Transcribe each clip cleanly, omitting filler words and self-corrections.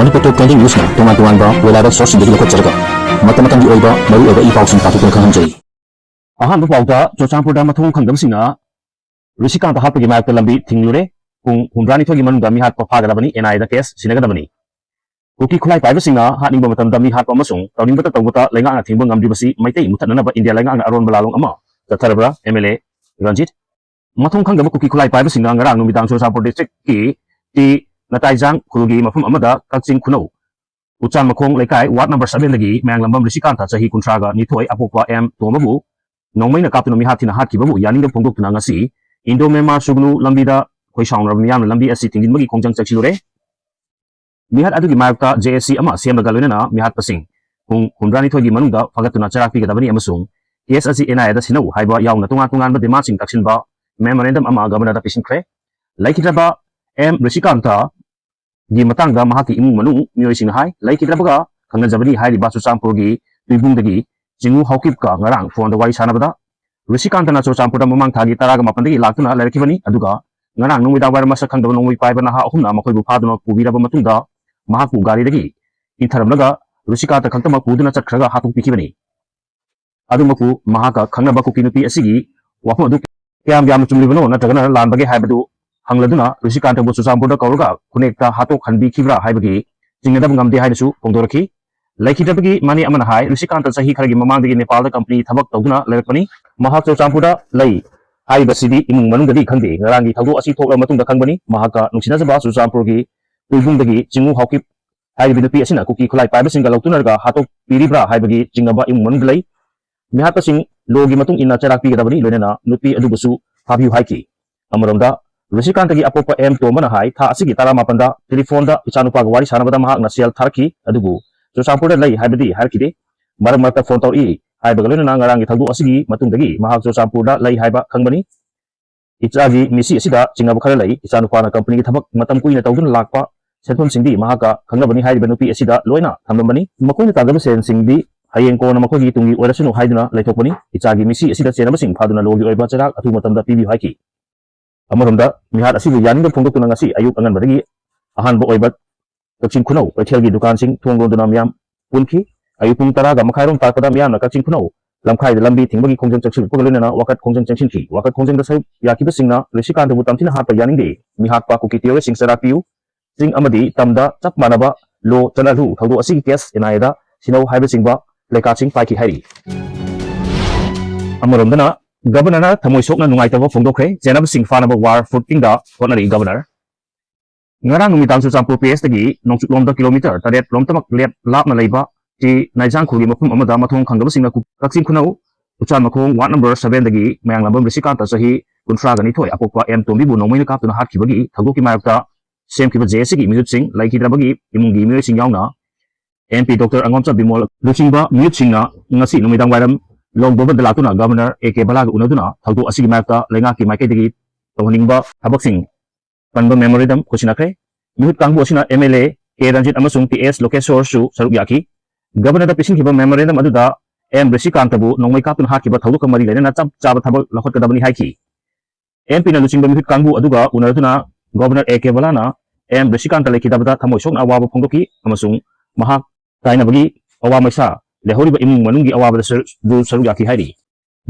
Manipur Top 20 News na tungan-tungan ba reliable source hindi ko tsarga. Mata-matang di oiba maru iba ipaw sing tatukon kahanjay. Ahan bapawda Churachandpurda mathong khangdamsingna Rishikanta hapagi mayakta lambi thinglure kung humrani thogi manungda mi hat pa phagadabani NI da case sinagadabani. Kuki khulai paibasingna hatningba matamda mi hat pa amasung tawningbata tawbata lainga na thingba ngamdibasi maitai muthatnanaba India lainga na aron balalong ama tatharabra MLA Ranjit mathong khangdaba kuki khulai paibasingna ngarang numidang Churachandpur district ki ti Nataijang Kurugi mafum amada Kakching Khunau Uchan Makong Lekai Ward number 7 lagi Manglambam Rishikanta Chahi Kuntraga Nithoi Apokwa M Tomabu Nongmai na kaptuna mi hatina hatkibabu yaning pongdok tuna ngasi Indo Myanmar Sugnu lambida khoi sawngrab miyam lambi asi tingin magi kongjang chaksilure mihat adugi mayakta JSC ama semraga loinana mihat pasing kung hundrani thoigi manungda fagatuna charakpi gadabani amasung case asi NI da sinau haiba yauna tungan ba demand sing taksinba memorandum ama governor da pisinkhre laikidraba M Rishikanta gi matangda mahaki imung manung mioi sing hai laikidrabaga khangnajabani hairiba Churachandpurgi tuibungdagi jingu haukipka ngarang phone da wari sanabada Rishikanta na Churachandpurda mamang thagi taraga mapandagi laktuna lairkibani aduga ngarang nungwida war masa khangdaba nungwi paiba naha ahumna makoibu phaduna pubiraba matungda mahaku gari dagi intharamnaga Rishikanta khangtama puduna chakkhraga hatuk pikibani adumaku mahaka khangnaba kukinupi asigi wafum adu kyam yam chumlibano natragana lanbage haibadu hangladuna Rishikanta bu Churachandpurda kauruga kunekta hatok khanbi khibra haibagi jingadab ngamde haidasu pongdoraki laikidabagi mani amana hai Rishikanta sahi kharagi mamangdagi Nepal da company thabak tawduna lerakpani mahak Churachandpurda lei haibasidi imung manungdagi khangde ngarangi thawdo asi thokla matungda khangbani mahaka nungsinajaba Churachandpurgi tuibungdagi jingu haukip haibi nupi asina kuki khulai paibasinga lautunarga hatok piribra haibagi jingaba imung manungdlei mihatpasing logi matung inna charakpi gadabani loinana nupi adubusu phabiu haiki amaronda Rishikanta gi apopa M Tomana hai tha asigi tara mapanda telephone da ichanupa ga wari sanabada mahak na sel tharki adugu Churachandpurda lei haibadi harkide maramata phone tawi haiba galona ngarang gi thawdu asigi matungdagi mahak Churachandpurda lei haiba khangbani ichagi misi asida chingaba khara lei ichanupa na company gi thabak matam kuina tawdun lakpa senthon singdi mahaka khangnabani haiba nupi asida loina thambani makoina tagaba sen singdi hayeng ko na makogi tungi orasunu haiduna leithokbani ichagi misi asida chenaba sing phaduna logi oiba charak athu matamda pibi haiki amaromda mihat asibu yaninga phongdokuna ngasi ayuk angan badagi ahanba oiba Kakching Khunau Kaithelgi dukan sing thongronduna miyam punki ayupung taraga makhairom takada miyamna Kakching Khunau lamkhai da lambi thingbagi khongjang chaksil pagaloina wakat khongjang changsinki wakat khongjang da sai yakiba singna Rishikanta bu tamthina hapa yaningde mihat pa kuki tiore sing sarapiu sing amadi tamda chap manaba lo chanalu thawdo asigi case enaida sinau haiba singba leka sing paiki hairi amaromdana governor thamoi sokna nungaitaba phongdokre jenab sing fanaba war footing da honari governor ngarang numidang Churachandpur PS dagi nongchuklomda kilometer taret lomtamak lep lapna leiba ti Naijang Khurgi mafum amada mathong khangdaba singna Kakching Khunau Uchan Makong Ward number 7 dagi Mayanglambam Rishikanta sahi kuntraga nithoi apokwa M Tombibu nongmaina kaptuna hatkibagi thagdoki mayakta semkiba JSC gi mihut sing laikidrabagi imungi mioi sing yauna MP Dr. Angomcha Bimol luchingba mihut singna ngasi numidang wairam longboba dalatuna governor AK Balaga unaduna thagdo asigi mayakta lengaki maikai tawhaningba thabak sing panba memorandum khusinakre mihut kangbu asina MLA K Ranjit amasung PS Lokeshwar su saruk yaki governor da pisingkiba memorandum aduda M Rishikanta bu nongmai kaptun hakiba thawdu kamari lena chap chaba thabak lakhot kadabani haiki MP na luchingba mihut kangbu aduga unaratuna governor AK Balana M Rishikanta lekidabada thamoi sokna awaba phongdoki amasung mahak tainabagi awamaisa lehoriba imung manunggi awaba du saruk yaki hairi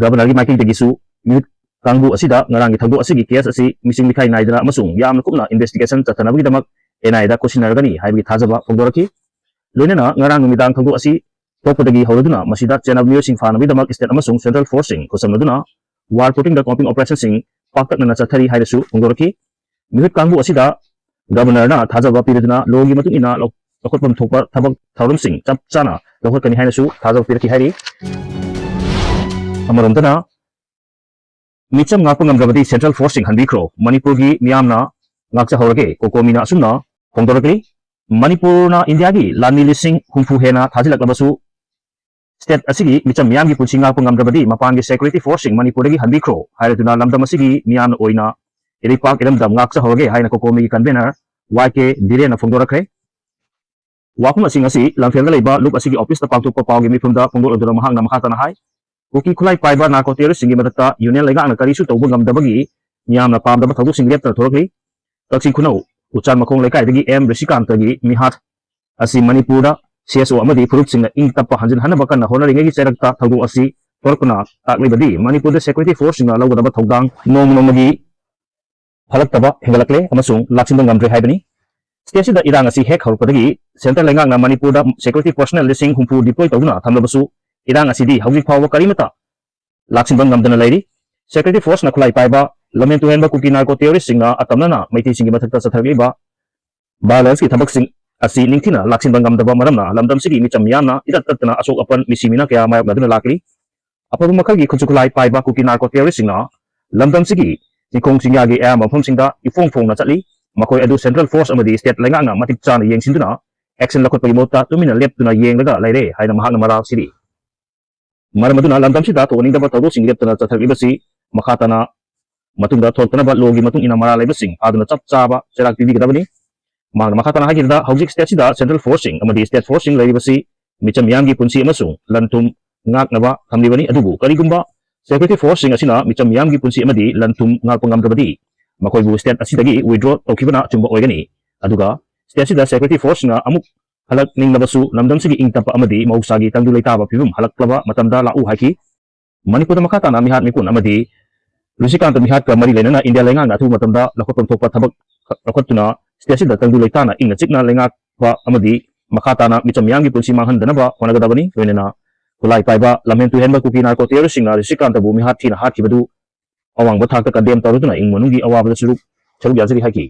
governor gi making tegisu mihut kangbu asida ngarangi thawdu asigi case asi mising likhai naidana amasung yamna kupna investigation chathanabagi damak NI da kosinargani haibagi thajaba phongdoraki loinana ngarang numidang thawdu asi tokpadagi hauraduna masida chenab mio sing fanabi damak state amasung central forcing kosamnaduna war putting the comping operation sing paktakna chathari haidasu phongdoraki mihut kangbu asida governor na thajaba piraduna logi matung ina lokotpam thokpa thabak thauram sing chap chana lokotkani hainasu thajaba piraki hairi amaromdana micham ngakpa ngamdrabadi central forcing hanbikro Manipurgi miyamna ngakcha horage kokomina asumna phongdorakli Manipurna Indiagi lani lising humfu hena thajilaklabasu state asigi micham miyamgi punsi ngakpa ngamdrabadi mapangi security forcing Manipurgi hanbikro hairatuna lamdam asigi miyamna oina iripak iramdam ngakcha horage haina kokomi convener YK Direna phongdorakre wakum asing asi lamfelda leiba lup asigi office ta pangtukpa pawgi mifumda phongdoloduna mahangna makhatana hai kuki khulai paiba narcotics singi madata union lega na karisu tawba ngamdabagi miyamna pamdaba thawdu sing lepta thorakli Kakching Khunau Uchan Makong lekai dagi M Rishikanta gi mihat asi Manipur CSO amadi furup singna ing tappa hanjin hanaba kana honoring gi cherakta thaudu asi torkuna taklibadi Manipur security force singna lawdaba thogdang nomagi halaktaba hengalakle amasung laksinba ngamdre haibani state da irang asi hek horpadagi central lenga Manipur da security personnel lising humpu deploy tawna thamlabasu irang asi di hawjik phawa karimata laksinba ngamdana lairi security force na khulai paiba lamen tu henba kuki narco terrorist singna atamna maiti singi mathakta sathagliba balance ki thabak sing asi ningthina laksin bangam daba maramna lamdam sigi micham yamna idat tatna asok apan misimina kaya mayap naduna lakli apabu makhagi khunchukulai paiba kuki narco terrorist singna lamdam sigi nikong singya gi a mafum singda ifong fong na chatli makoi adu central force amadi state lenga nga matik chana yengsinduna action lakot pagi mota tumina lep tuna yenglaga laire haina mahak na mara siri maramaduna lamdam sida to ning daba tawdo sing lep tuna chathaglibasi makhatana matungda thortana ba logi matung ina mara laibasing aduna chap chaba cherak tv gadabani makhatana hagirda hawjik state sida central forcing amadi state forcing laibasi micham yamgi punsi amasung lantum ngaknaba thamlibani adubu karigumba security forcing asina micham yamgi punsi amadi lantum ngakpangamdabadi makoibu state asidagi withdraw tokibana chumba oigani aduga state sida security force na amuk halak ninglabasu lamdam sigi ingtapa amadi mausagi tangdu leitaba pibum halaklaba matamda lau haki Manipur makhatana mihat mikun amadi Lusikanta mihat ka mari lenana India lenga na thu matamda lakotong thokpa thabak rakotuna state da tangdu leitana ingna chikna lenga ba amadi makhatana micham yamgi punsi manghandana ba honagadabani loinena kulai paiba lamen tu henba kuki narco terrorist singna Lusikanta bu mihat thina hatkibadu awang ba thakta kadem taruduna ing manungi awabada suruk yajari haki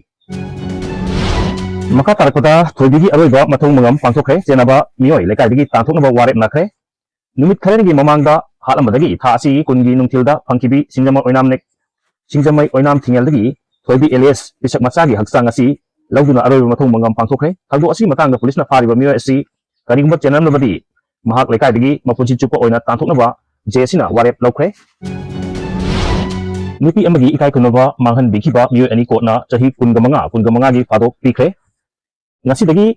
makatarakota thoibigi aroiba mathong mangam pangthokre jenaba mioi lekai digi tangthoknaba warep nakre numit kharengi mamangda halambadagi thasi kungi nungthilda phangkibi singjamai oinam thingeldagi thoibi alias pisak machagi haksang asi lawduna aroiba mathong mangam pangthokre thagdo asi matangda police na fariba mioi asi karigumba channel nabadi mahak lekai digi mapunchi chupa oina tangthoknaba jesina warep lawkhre nupi amagi ikai kunaba manghan bikiba mioi ani kotna chahi kungamanga gi fadok pikre ngasi dagi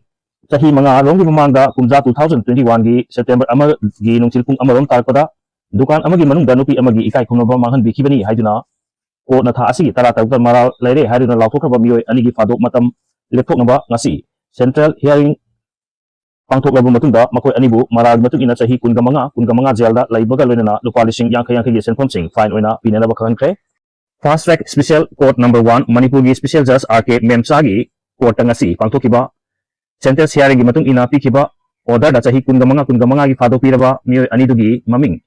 chahi manga rongi mamangda kumja 2021 gi September ama gi nungchil pung amarom tarpada dukan amagi manungda nupi amagi ikai kunaba manghan bikibani haiduna kotna tha asigi tara tawta mara laire haiduna lawthokraba mioi ani gi fadok matam lepthoknaba ngasi central hearing pangthoklaba matungda makoi anibu marag matung ina chahi kungamanga jailda laibaga loinana lupa lising yang gi senphom sing fine oina pinana ba khankre fast track special court number 1 Manipur gi special judge RK Memsagi court ngasi pangthokiba sentence hearing gi matung ina pikiba order da chahi kungamanga gi fadok piraba mioi anidugi maming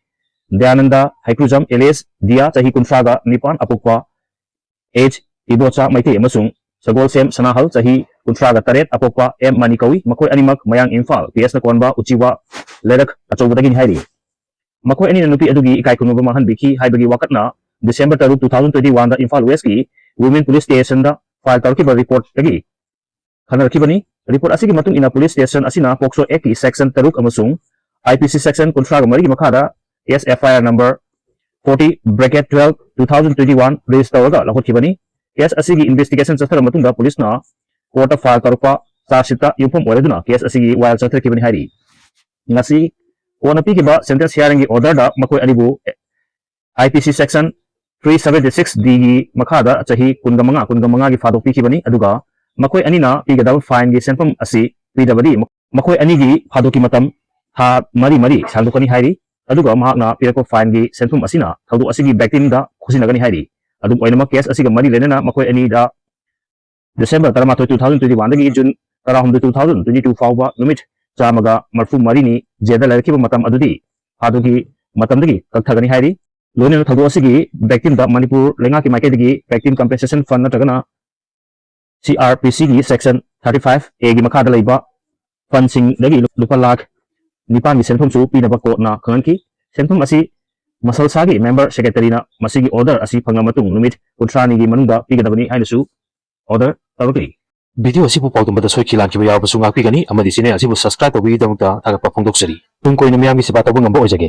Dyananda Haikrujam alias Dia chahi kunsaga nipan apukwa age ibocha maite amasung sagol sem sanahal chahi kunsaga taret apukwa M Manikawi makoi animak mayang Imphal PS na konba uchiwa lerak achobadagi hairi makoi ani nupi adugi ikai kunuba mahan biki haibagi wakatna December 3 2021 da Imphal West ki Women Police Station da file tarkiba report lagi khanarkibani report asigi matung ina police station asina Pokso Act ki section 3 amasung IPC section kunsaga mari makada SFIR number 40/12 2021 register ga lakotkibani case asigi investigation chathar matungda police na court of file tarpa chargesita yumphom oreduna case asigi while chathakibani hairi ngasi ona pikiba sentence hearing gi order da makoi anibu IPC section 376 D gi makhada chahi kungamanga gi fadok pikibani aduga makoi anina pigadal fine gi senphom asi pidabadi makoi ani gi fadoki matam ha mari saldukani hairi aduga mahakna pirako fine gi senphom asina thaudu asigi victim da khusinagani hairi adum oinama case asiga mari lenena makoi ani da December 2021 dagi June 2022 fawba numit chamaga marfu marini jeda larkiba matam adudi fadoki matam dagi kakthagani hairi loine thaudu asigi victim da Manipur lenga ki maike dagi victim compensation fund natagana CRPC gi section 35 A gi makada leiba fund sing dagi lupa lakh nipan gi senphom su pinaba ko na khanki senphom asi masal sagi member secretary na masigi order asi phangamatung numit kuntrani gi manungda pigadabani hainasu order tawakli video asibu pawtumada soikilan ki yaw basu ngakpi gani amadi sine asibu subscribe tobi damta thagapa phongdoksari tung koina miyam gi siba tabung ngamba ojage